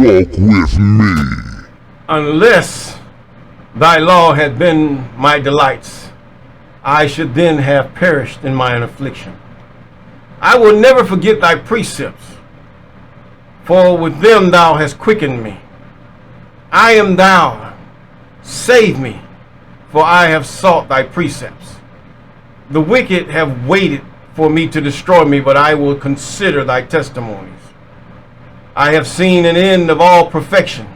walk with me. Unless thy law had been my delights, I should then have perished in mine affliction. I will never forget thy precepts, for with them thou hast quickened me. I am thou, save me, for I have sought thy precepts. The wicked have waited for me to destroy me, but I will consider thy testimonies. I have seen an end of all perfection,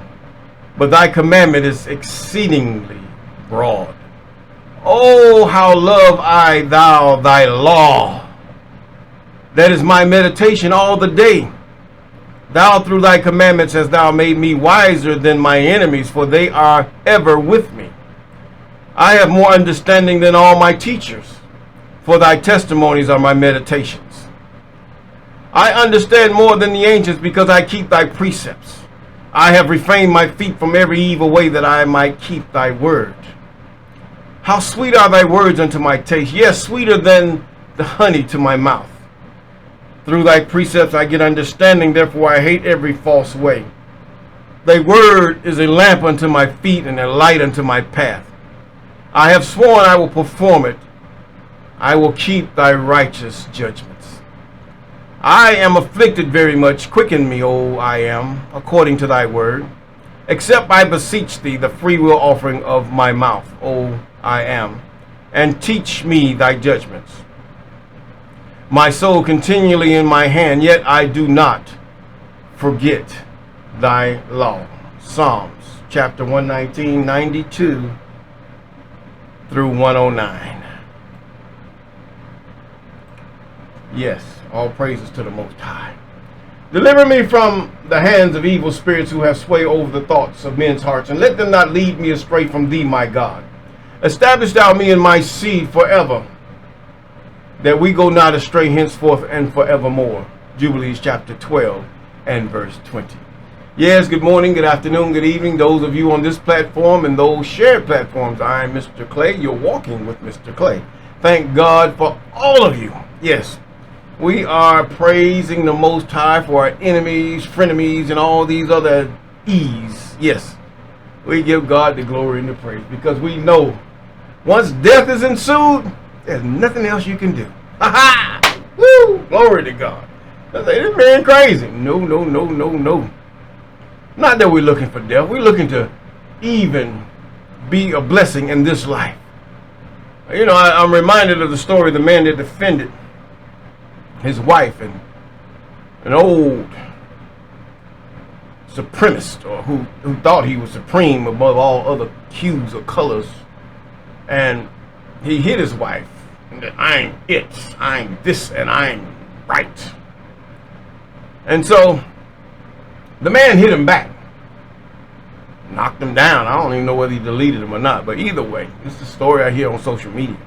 but thy commandment is exceedingly broad. Oh, how love I thy law! That is my meditation all the day. Thou through thy commandments hast thou made me wiser than my enemies, for they are ever with me. I have more understanding than all my teachers, for thy testimonies are my meditations. I understand more than the ancients, because I keep thy precepts. I have refrained my feet from every evil way, that I might keep thy word. How sweet are thy words unto my taste, yes, sweeter than the honey to my mouth. Through thy precepts I get understanding, therefore I hate every false way. Thy word is a lamp unto my feet and a light unto my path. I have sworn I will perform it. I will keep thy righteous judgments. I am afflicted very much. Quicken me, O I am, according to thy word. Accept, I beseech thee, the freewill offering of my mouth, O I am, and teach me thy judgments. My soul continually in my hand, yet I do not forget thy law. Psalms chapter 119, 92 through 109. Yes, all praises to the Most High. Deliver me from the hands of evil spirits who have sway over the thoughts of men's hearts, and let them not lead me astray from thee, my God. Establish thou me and my seed forever, that we go not astray henceforth and forevermore. Jubilees chapter 12 and verse 20. Yes, good morning, good afternoon, good evening, those of you on this platform and those shared platforms. I am Mr. Clay. You're walking with Mr. Clay. Thank God for all of you. Yes, we are praising the Most High for our enemies, frenemies, and all these other E's. Yes, we give God the glory and the praise, because we know once death is ensued, there's nothing else you can do. Ha ha! Woo! Glory to God. I say, this man crazy. No, no, no, no, no. Not that we're looking for death. We're looking to even be a blessing in this life. You know, I'm reminded of the story of the man that defended his wife, and an old supremacist, or who thought he was supreme above all other hues or colors, and he hit his wife. That I'm it, I'm this, and I'm right. And so the man hit him back, knocked him down. I don't even know whether he deleted him or not, but either way, this is the story I hear on social media.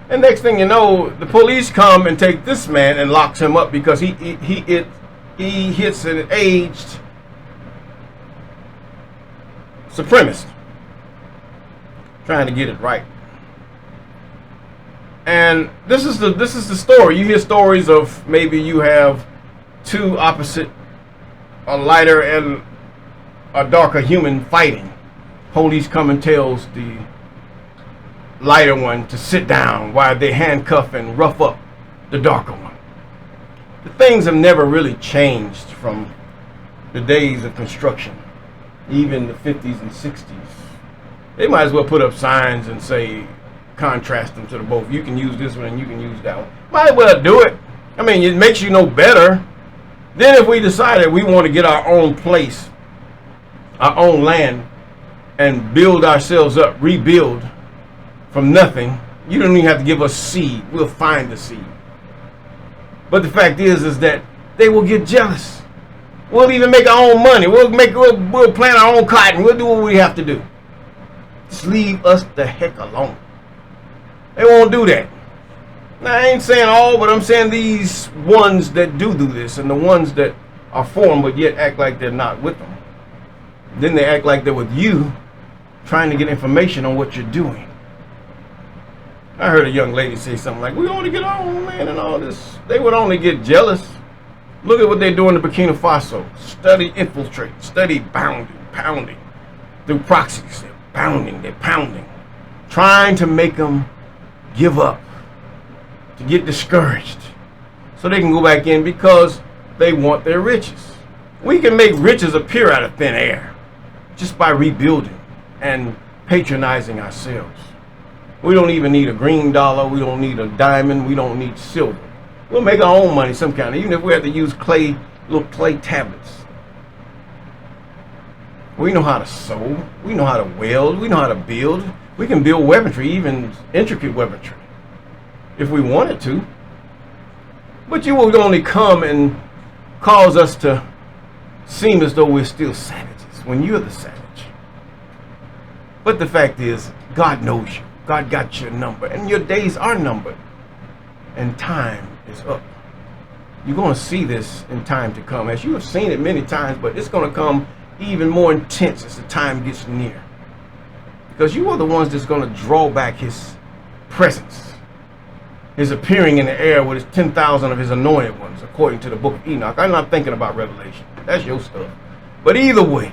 And next thing you know, the police come and take this man and locks him up because he hits an aged supremacist, trying to get it right. And this is the story. You hear stories of maybe you have two opposite, a lighter and a darker human fighting. Police come and tells the lighter one to sit down while they handcuff and rough up the darker one. The things have never really changed from the days of construction, even the 50s and 60s. They might as well put up signs and say, contrast them to the both. You can use this one and you can use that one. Might as well do it. I mean, it makes you know better. Then if we decided we want to get our own place, our own land, and build ourselves up, rebuild from nothing, you don't even have to give us seed. We'll find the seed. But the fact is that they will get jealous. We'll even make our own money. We'll plant our own cotton. We'll do what we have to do. Just leave us the heck alone. They won't do that. Now, I ain't saying all, but I'm saying these ones that do this, and the ones that are for them but yet act like they're not with them. Then they act like they're with you, trying to get information on what you're doing. I heard a young lady say something like, we want to get our own land and all this. They would only get jealous. Look at what they're doing in Burkina Faso. Study infiltrate, study pounding through proxies. They're pounding, trying to make them give up, to get discouraged, so they can go back in because they want their riches. We can make riches appear out of thin air just by rebuilding and patronizing ourselves. We don't even need a green dollar. We don't need a diamond. We don't need silver. We'll make our own money some kind of, even if we have to use little clay tablets. We know how to sew. We know how to weld. We know how to build. We can build weaponry, even intricate weaponry, if we wanted to. But you will only come and cause us to seem as though we're still savages when you're the savage. But the fact is, God knows you. God got your number, and your days are numbered, and time is up. You're going to see this in time to come, as you have seen it many times, but it's going to come even more intense as the time gets near, because you are the ones that's going to draw back his presence, his appearing in the air with his 10,000 of his anointed ones, according to the book of Enoch. I'm not thinking about Revelation. That's your stuff. But either way,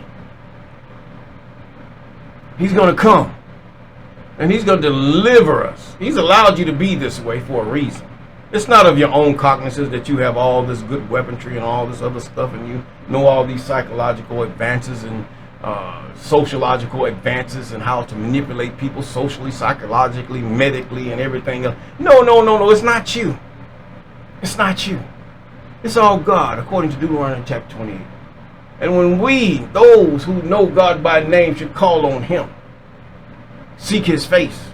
he's going to come, and he's going to deliver us. He's allowed you to be this way for a reason. It's not of your own cognizance that you have all this good weaponry and all this other stuff, and you know all these psychological advances and sociological advances and how to manipulate people socially, psychologically, medically, and everything else. No. It's not you. It's not you. It's all God, according to Deuteronomy chapter 28. And when we, those who know God by name, should call on him, seek his face,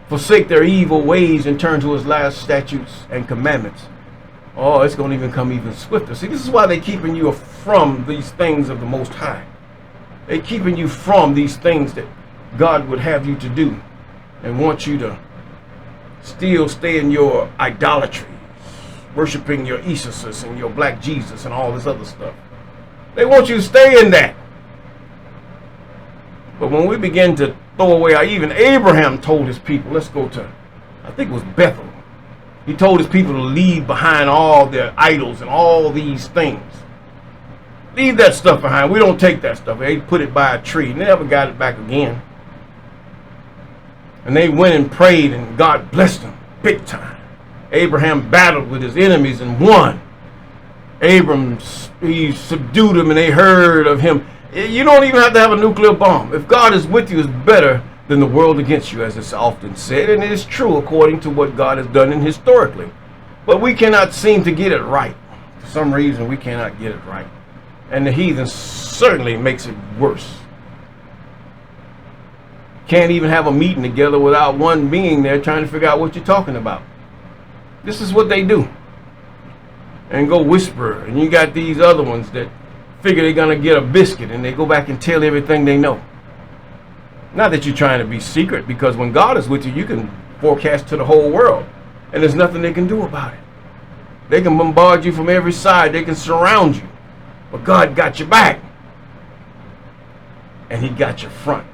forsake their evil ways, and turn to his last statutes and commandments, oh, it's going to even come even swifter. See, this is why they're keeping you from these things of the Most High. They're keeping you from these things that God would have you to do, and want you to still stay in your idolatry, worshiping your Isis and your black Jesus and all this other stuff. They want you to stay in that. But when we begin to throw away, even Abraham told his people, let's go to, I think it was Bethel. He told his people to leave behind all their idols and all these things. Leave that stuff behind. We don't take that stuff. They put it by a tree. Never got it back again. And they went and prayed, and God blessed them big time. Abraham battled with his enemies and won. Abram, he subdued them, and they heard of him. You don't even have to have a nuclear bomb. If God is with you, it's better than the world against you, as it's often said. And it is true according to what God has done in historically. But we cannot seem to get it right. For some reason, we cannot get it right. And the heathen certainly makes it worse. Can't even have a meeting together without one being there trying to figure out what you're talking about. This is what they do. And go whisper. And you got these other ones that figure they're going to get a biscuit, and they go back and tell everything they know. Not that you're trying to be secret, because when God is with you, you can forecast to the whole world, and there's nothing they can do about it. They can bombard you from every side. They can surround you. But God got your back, and he got your front.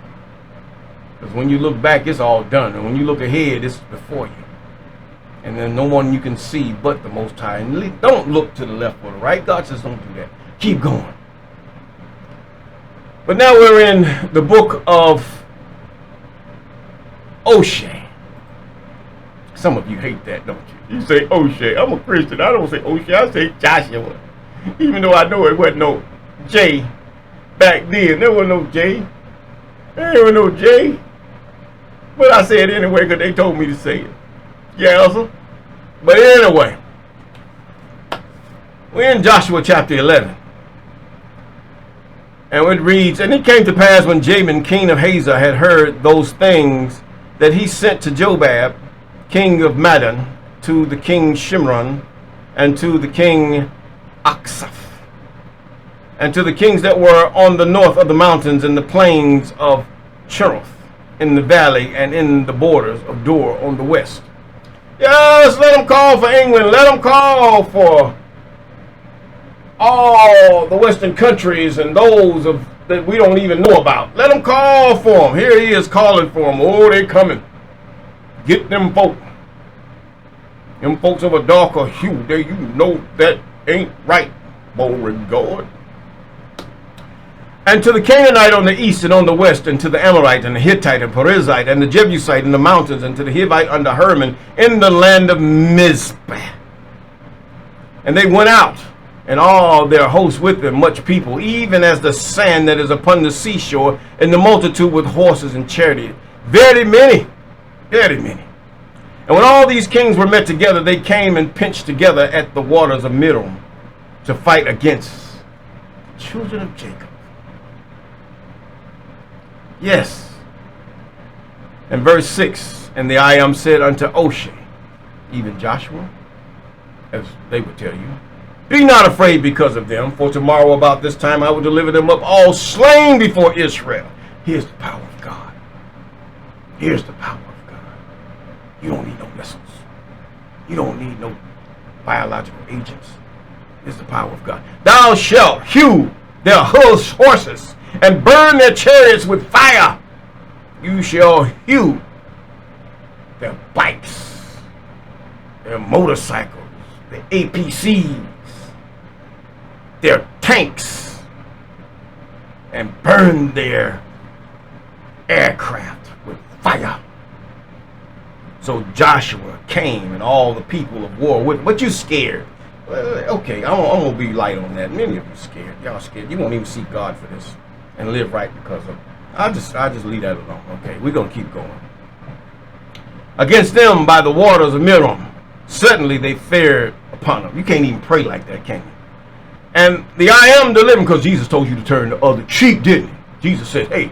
Because when you look back, it's all done. And when you look ahead, it's before you. And there's no one you can see but the Most High. And don't look to the left or the right. God says don't do that. Keep going. But now we're in the book of Oshea. Some of you hate that, don't you? You say Oshea. I'm a Christian. I don't say Oshea. I say Joshua. Even though I know it wasn't no J back then. There wasn't no J. There was no J. But I say it anyway because they told me to say it. Yeah, sir. But anyway, we're in Joshua chapter 11. And it reads, and it came to pass when Jabin, king of Hazor, had heard those things, that he sent to Jobab, king of Madon, to the king Shimron, and to the king Aksaph, and to the kings that were on the north of the mountains in the plains of Cheroth, in the valley and in the borders of Dor on the west. Yes, let them call for England. Let them call for all the western countries and those of that we don't even know about. Let them call for them. Here he is calling for them. Oh, they coming. Get them folk. Them folks of a darker hue. There, you know that ain't right, Beauregard. And to the Canaanite on the east and on the west, and to the Amorite and the Hittite and Perizzite and the Jebusite in the mountains, and to the Hivite under Hermon in the land of Mizpah. And they went out, and all their hosts with them, much people, even as the sand that is upon the seashore, and the multitude with horses and chariots, very many, very many. And when all these kings were met together, they came and pinched together at the waters of Merom to fight against the children of Jacob. Yes. And verse 6, and the I am said unto Oshea, even Joshua, as they would tell you, be not afraid because of them, for tomorrow about this time I will deliver them up all slain before Israel. Here's the power of God. Here's the power of God. You don't need no missiles. You don't need no biological agents. Here's the power of God. Thou shalt hew their horses and burn their chariots with fire. You shall hew their bikes, their motorcycles, their APCs, their tanks, and burn their aircraft with fire. So Joshua came and all the people of war with him. But you scared. Okay, I'm going to be light on that. Many of you scared. Y'all scared. You won't even seek God for this and live right because of it. I'll just leave that alone. Okay, we're going to keep going. Against them by the waters of Merom, suddenly they fared upon them. You can't even pray like that, can you? And the I am delivered, because Jesus told you to turn the other cheek, didn't he? Jesus said, hey,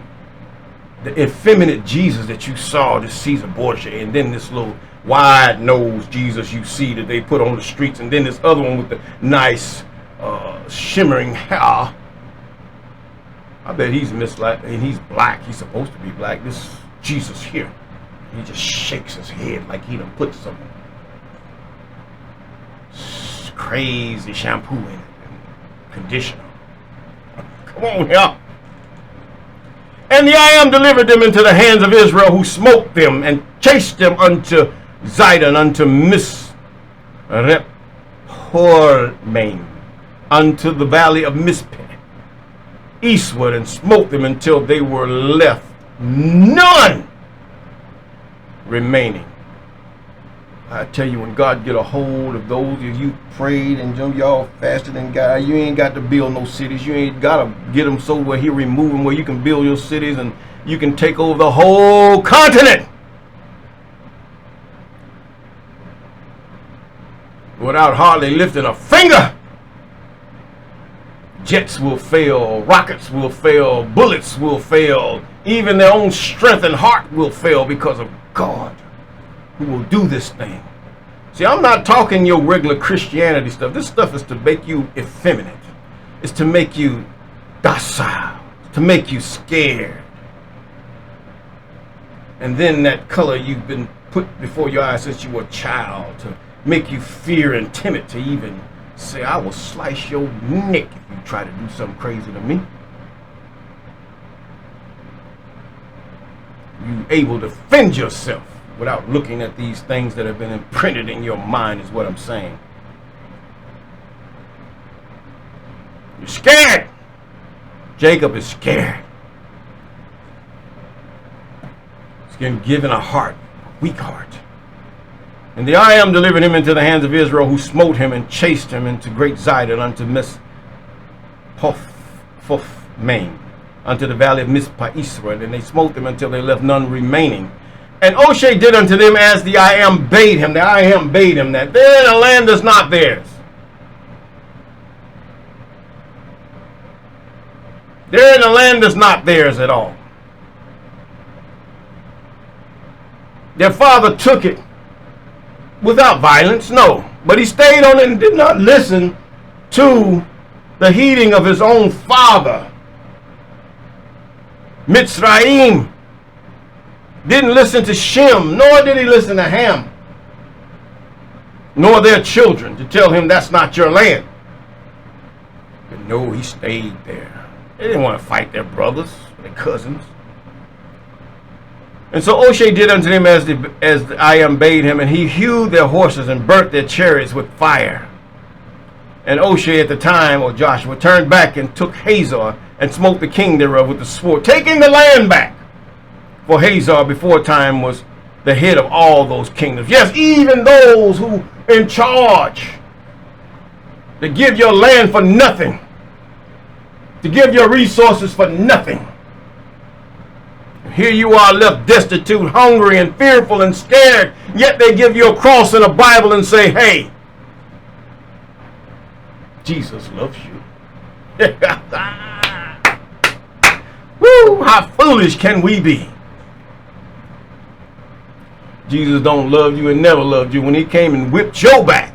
the effeminate Jesus that you saw, this Caesar Borgia, and then this little wide-nosed Jesus you see that they put on the streets, and then this other one with the nice shimmering hair. I bet he's misled, and he's black. He's supposed to be black. This Jesus here, he just shakes his head like he done put some crazy shampoo in it, and conditioner. Come on here. And the I am delivered them into the hands of Israel, who smote them and chased them unto Zidon, unto Misrephorbim, unto the valley of Mizpeh, eastward, and smote them until they were left none remaining. I tell you, when God get a hold of those of you prayed and y'all fasted and God, you ain't got to build no cities. You ain't got to get them so where he remove them, where you can build your cities and you can take over the whole continent without hardly lifting a finger. Jets will fail, rockets will fail, bullets will fail, even their own strength and heart will fail because of God, who will do this thing. See, I'm not talking your regular Christianity stuff. This stuff is to make you effeminate. It's to make you docile, to make you scared. And then that color you've been put before your eyes since you were a child, to make you fear and timid, to even say, I will slice your neck if you try to do something crazy to me. You able to defend yourself without looking at these things that have been imprinted in your mind, is what I'm saying. You're scared. Jacob is scared. He's getting given a heart, a weak heart. And the I am delivered him into the hands of Israel, who smote him and chased him into great Zidon, unto Misrephorbim, unto the valley of Mizpah eastward, and they smote them until they left none remaining. And Oshea did unto them as the I am bade him. The I am bade him that. They're in a land that's not theirs. They're in a land that's not theirs at all. Their father took it without violence, no. But he stayed on it and did not listen to the heeding of his own father. Mitzrayim didn't listen to Shem, nor did he listen to Ham, nor their children, to tell him that's not your land. But no, he stayed there. They didn't want to fight their brothers, their cousins. And so Oshea did unto them as the I am bade him, and he hewed their horses and burnt their chariots with fire. And Oshea at the time, or Joshua, turned back and took Hazor and smote the king thereof with the sword, taking the land back. For Hazor before time was the head of all those kingdoms. Yes, even those who in charge, to give your land for nothing, to give your resources for nothing. Here you are left destitute, hungry and fearful and scared, yet they give you a cross and a Bible and say, hey, Jesus loves you. Woo, how foolish can we be? Jesus don't love you and never loved you when he came and whipped your back.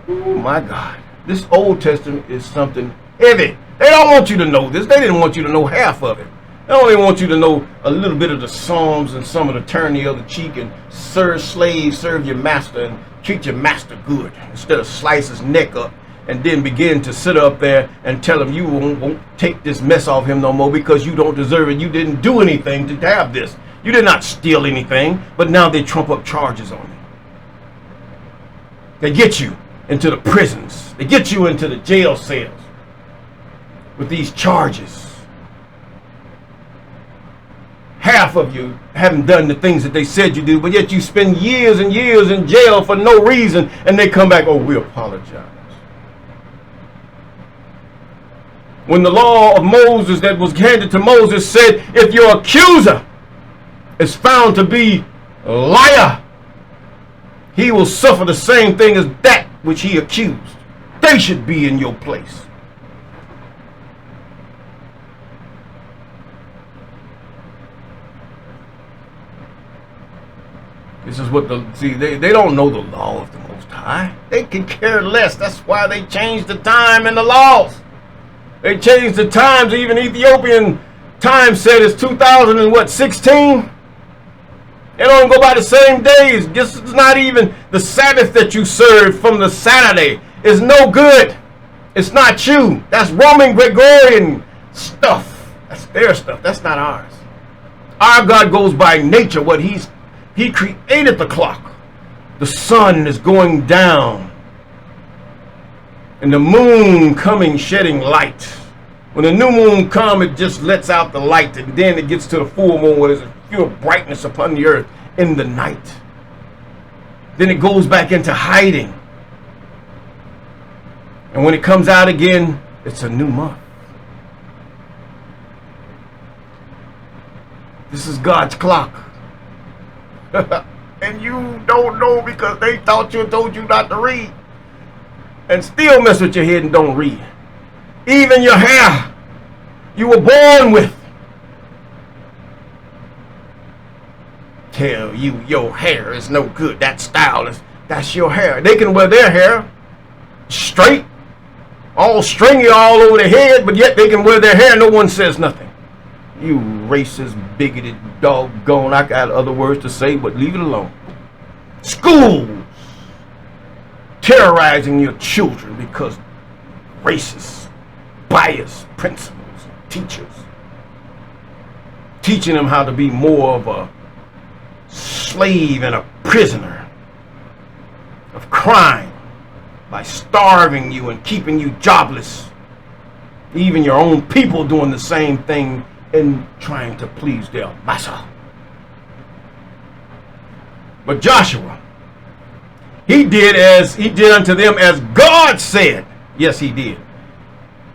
Oh my God. This Old Testament is something heavy. They don't want you to know this. They didn't want you to know half of it. They only want you to know a little bit of the Psalms and some of the turn the other cheek and serve slaves, serve your master and treat your master good instead of slice his neck up and then begin to sit up there and tell him you won't take this mess off him no more because you don't deserve it. You didn't do anything to have this. You did not steal anything, but now they trump up charges on you. They get you into the prisons. They get you into the jail cells with these charges. Half of you haven't done the things that they said you do, but yet you spend years and years in jail for no reason, and they come back, oh, we apologize. When the law of Moses that was handed to Moses said, if your accuser is found to be a liar, he will suffer the same thing as that which he accused. They should be in your place. This is what they don't know the law of the Most High. They can care less. That's why they changed the time and the laws. They changed the times. Even Ethiopian time said it's 2016. They don't go by the same days. This is not even the Sabbath that you serve from the Saturday. It's no good. It's not you. That's Roman Gregorian stuff. That's their stuff. That's not ours. Our God goes by nature. He created the clock. The sun is going down and the moon coming, shedding light. When the new moon comes, it just lets out the light, and then it gets to the full moon where there's a pure brightness upon the earth in the night. Then it goes back into hiding. And when it comes out again, it's a new month. This is God's clock. And you don't know because they thought you and told you not to read. And still mess with your head and don't read. Even your hair you were born with. Tell you your hair is no good. That style that's your hair. They can wear their hair straight, all stringy all over their head, but yet they can wear their hair. No one says nothing. You racist, bigoted, doggone. I got other words to say, but leave it alone. Schools terrorizing your children because racist, biased principals, teachers, teaching them how to be more of a slave and a prisoner of crime by starving you and keeping you jobless. Even your own people doing the same thing and trying to please their master. But Joshua, he did unto them as God said. Yes, he did.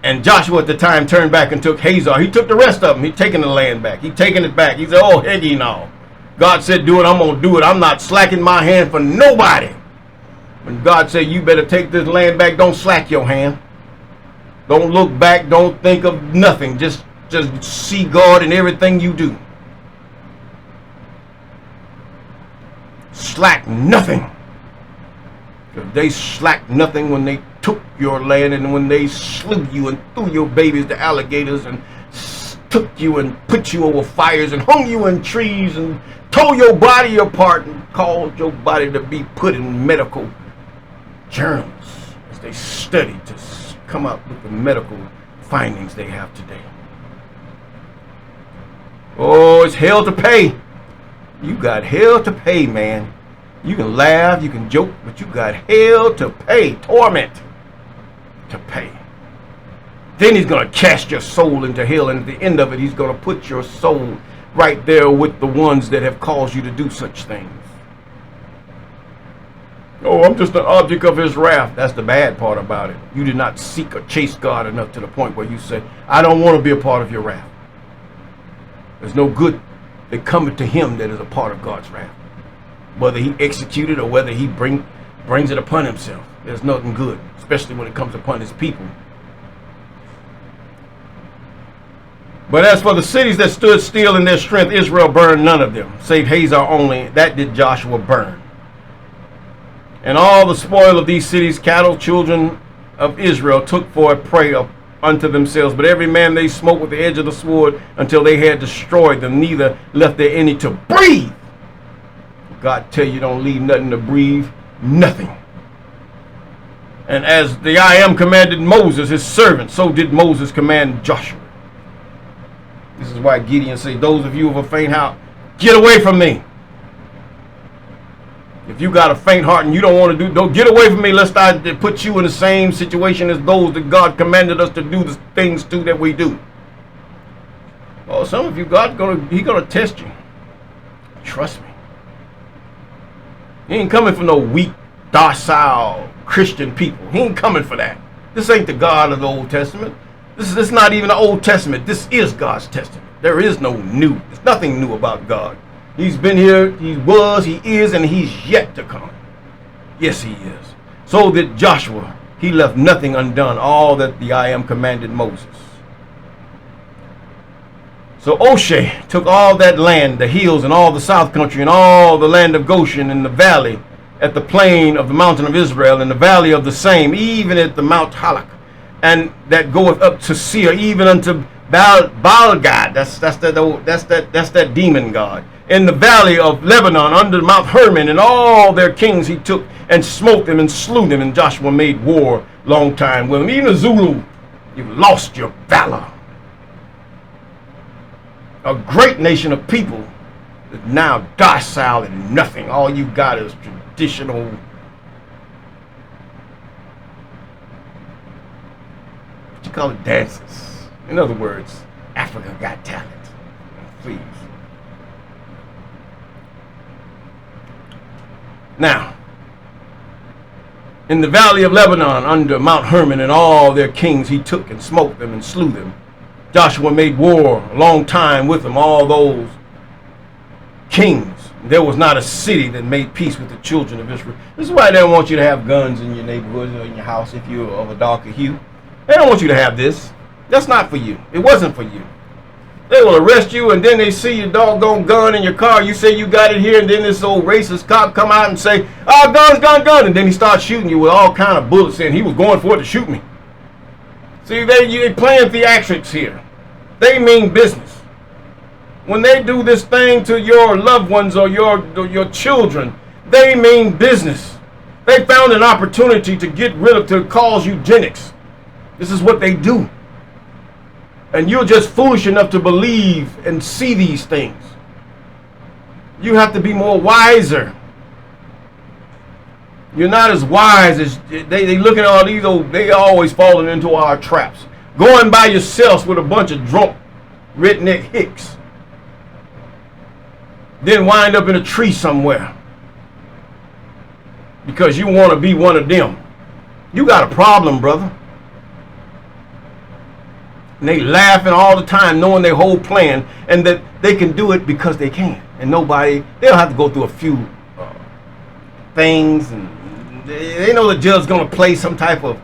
And Joshua at the time turned back and took Hazor. He took the rest of them. He taken the land back. He taking it back. He said, oh, heck ye no. God said do it, I'm going to do it. I'm not slacking my hand for nobody. When God said you better take this land back, don't slack your hand. Don't look back. Don't think of nothing. Just see God in everything you do. Slack nothing. They slacked nothing when they took your land and when they slew you and threw your babies to alligators and took you and put you over fires and hung you in trees and tore your body apart and caused your body to be put in medical journals as they studied to come up with the medical findings they have today. Oh, it's hell to pay. You got hell to pay, man. You can laugh, you can joke, but you got hell to pay, torment to pay. Then he's going to cast your soul into hell, and at the end of it, he's going to put your soul right there with the ones that have caused you to do such things. Oh, I'm just an object of his wrath. That's the bad part about it. You did not seek or chase God enough to the point where you say, I don't want to be a part of your wrath. There's no good that cometh to him that is a part of God's wrath. Whether he executed or whether he brings it upon himself. There's nothing good, especially when it comes upon his people. But as for the cities that stood still in their strength, Israel burned none of them, save Hazor only. That did Joshua burn. And all the spoil of these cities, cattle, children of Israel, took for a prey unto themselves. But every man they smote with the edge of the sword until they had destroyed them, neither left there any to breathe. God tell you don't leave nothing to breathe, nothing. And as the I Am commanded Moses, his servant, so did Moses command Joshua. This is why Gideon said, those of you of a faint heart, get away from me. If you got a faint heart and you don't want to don't get away from me, lest I put you in the same situation as those that God commanded us to do the things to that we do. Oh, some of you, He's gonna test you. Trust me. He ain't coming for no weak, docile Christian people. He ain't coming for that. This ain't the God of the Old Testament. This is not even the Old Testament. This is God's Testament. There is no new. There's nothing new about God. He's been here, he was, he is, and he's yet to come. Yes, he is. So that Joshua, he left nothing undone, all that the I Am commanded Moses. So Oshea took all that land, the hills and all the south country and all the land of Goshen and the valley at the plain of the mountain of Israel and the valley of the same, even at the Mount Halak, and that goeth up to Seir, even unto Baal-gad. That's that demon god. In the valley of Lebanon, under Mount Hermon, and all their kings he took and smote them and slew them. And Joshua made war long time with them. Even the Zulu, you've lost your valor. A great nation of people is now docile and nothing. All you got is traditional. What you call it? Dances. In other words, Africa got talent. Please. Now, in the valley of Lebanon, under Mount Hermon and all their kings, he took and smote them and slew them. Joshua made war a long time with them, all those kings. There was not a city that made peace with the children of Israel. This is why they don't want you to have guns in your neighborhood or in your house if you're of a darker hue. They don't want you to have this. That's not for you. It wasn't for you. They will arrest you, and then they see your doggone gun in your car. You say you got it here, and then this old racist cop come out and say, oh, gun. And then he starts shooting you with all kind of bullets, and he was going for it to shoot me. See, they playing theatrics here. They mean business. When they do this thing to your loved ones or your children, they mean business. They found an opportunity to get rid of, to cause eugenics. This is what they do. And you're just foolish enough to believe and see these things. You have to be more wiser. You're not as wise as they look at all these old, they always falling into our traps. Going by yourselves with a bunch of drunk redneck hicks. Then wind up in a tree somewhere. Because you want to be one of them. You got a problem, brother. And they laughing all the time, knowing their whole plan, and that they can do it because they can. And nobody, they'll have to go through a few things, and they know the judge's going to play some type of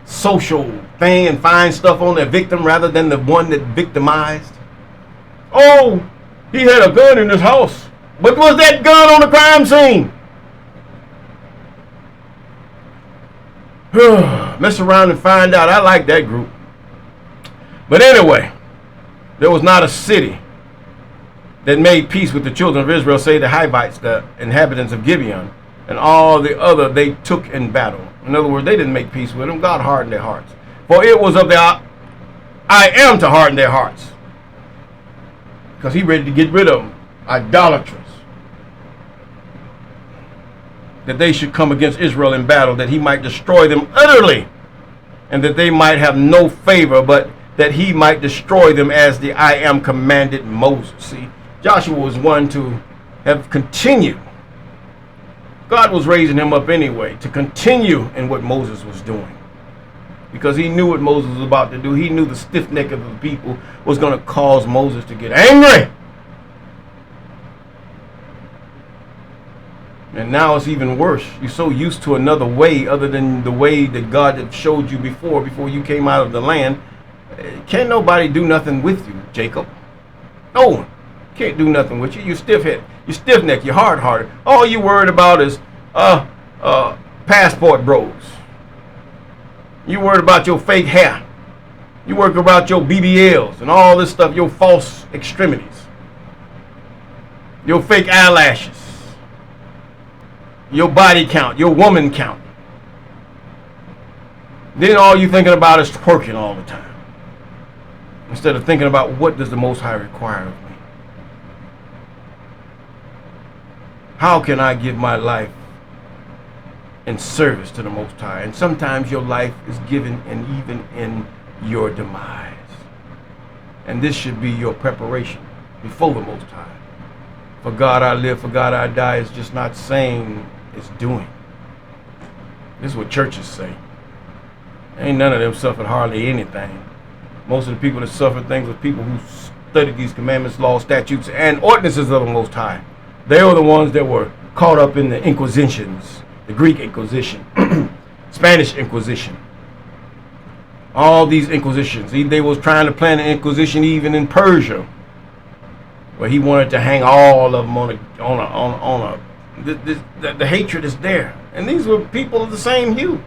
social thing and find stuff on their victim rather than the one that victimized. Oh, he had a gun in his house, but was that gun on the crime scene? Mess around and find out. I like that group. But anyway, there was not a city that made peace with the children of Israel, say the Hivites, the inhabitants of Gibeon, and all the other they took in battle. In other words, they didn't make peace with them. God hardened their hearts. For it was of the I Am to harden their hearts. Because he ready to get rid of them. Idolaters. that they should come against Israel in battle, that he might destroy them utterly, and that they might have no favor, but that he might destroy them as the I am commanded Moses. See, Joshua was one to have continued. God was raising him up anyway to continue in what Moses was doing, because he knew what Moses was about to do. He knew the stiff neck of the people was going to cause Moses to get angry. And now it's even worse. You're so used to another way other than the way that God had showed you before you came out of the land. Can't nobody do nothing with you, Jacob. No one can't do nothing with you. You stiff-head, you stiff-necked, you're hard-hearted. All you worried about is passport bros. You worried about your fake hair. You worried about your BBLs and all this stuff, your false extremities, your fake eyelashes, your body count, your woman count. Then all you thinking about is twerking all the time, instead of thinking about what does the Most High require of me. How can I give my life in service to the Most High? And sometimes your life is given and even in your demise. And this should be your preparation before the Most High. For God I live, for God I die is just not saying, it's doing. This is what churches say. Ain't none of them suffered hardly anything. Most of the people that suffered things were people who studied these commandments, laws, statutes, and ordinances of the Most High. They were the ones that were caught up in the Inquisitions, the Greek Inquisition, Spanish Inquisition. All these Inquisitions. They was trying to plan an Inquisition even in Persia, where he wanted to hang all of them on a the hatred is there. And these were people of the same hue.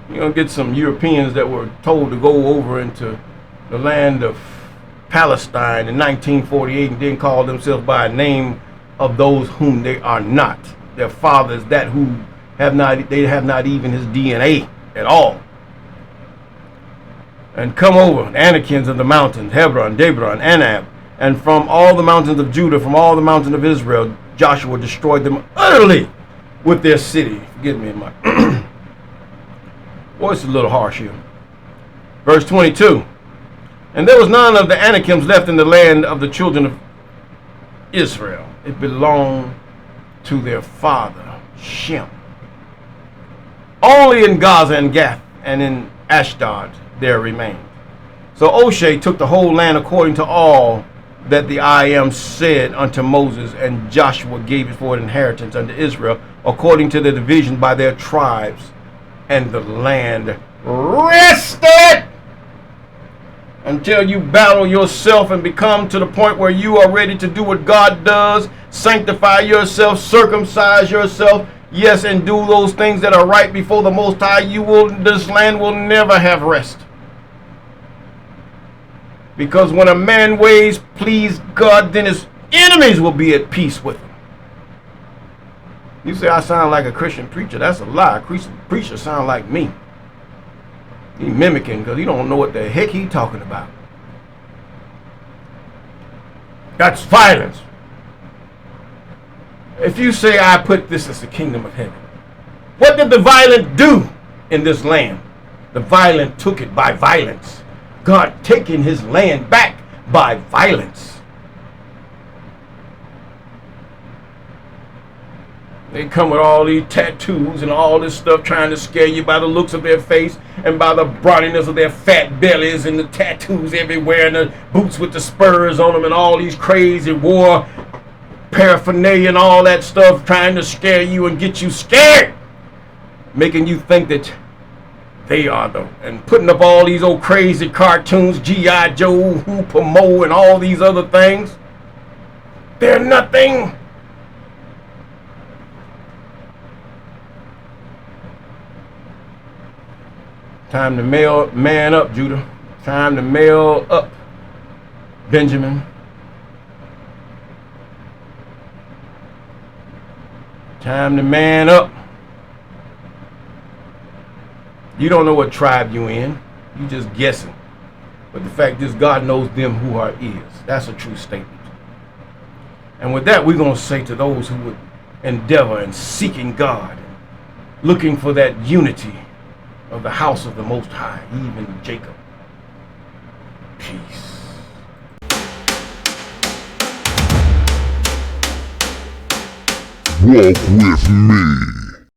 You're going to get some Europeans that were told to go over into the land of Palestine in 1948 and then call themselves by a name of those whom they are not. Their fathers that who have not, they have not even his DNA at all. And come over, the Anakims of the mountains, Hebron, Debron, Anab, and from all the mountains of Judah, from all the mountains of Israel, Joshua destroyed them utterly with their city. Forgive me, my voice is a little harsh here. Verse 22. And there was none of the Anakims left in the land of the children of Israel. It belonged to their father, Shem. Only in Gaza and Gath and in Ashdod there remained. So Oshea took the whole land according to all that the I am said unto Moses, and Joshua gave it for an inheritance unto Israel according to the division by their tribes, and the land rested until you battle yourself and become to the point where you are ready to do what God does. Sanctify yourself, circumcise yourself, yes, and do those things that are right before the Most High. This land will never have rest. Because when a man ways please God, then his enemies will be at peace with him. You say I sound like a Christian preacher. That's a lie. A Christian preacher sound like me. He mimicking because he don't know what the heck he talking about. That's violence. If you say I put this as the kingdom of heaven, what did the violent do in this land? The violent took it by violence. God taking his land back by violence. They come with all these tattoos and all this stuff trying to scare you by the looks of their face and by the brawniness of their fat bellies and the tattoos everywhere and the boots with the spurs on them and all these crazy war paraphernalia and all that stuff trying to scare you and get you scared, making you think that they are the, and putting up all these old crazy cartoons, G.I. Joe, Hooper Mo, and all these other things. They're nothing. Time to man up, Judah. Time to mail up, Benjamin. Time to man up. You don't know what tribe you in. You just guessing. But the fact is, God knows them who are is. That's a true statement. And with that, we're going to say to those who would endeavor in seeking God, looking for that unity of the house of the Most High, even Jacob. Peace. Walk with me.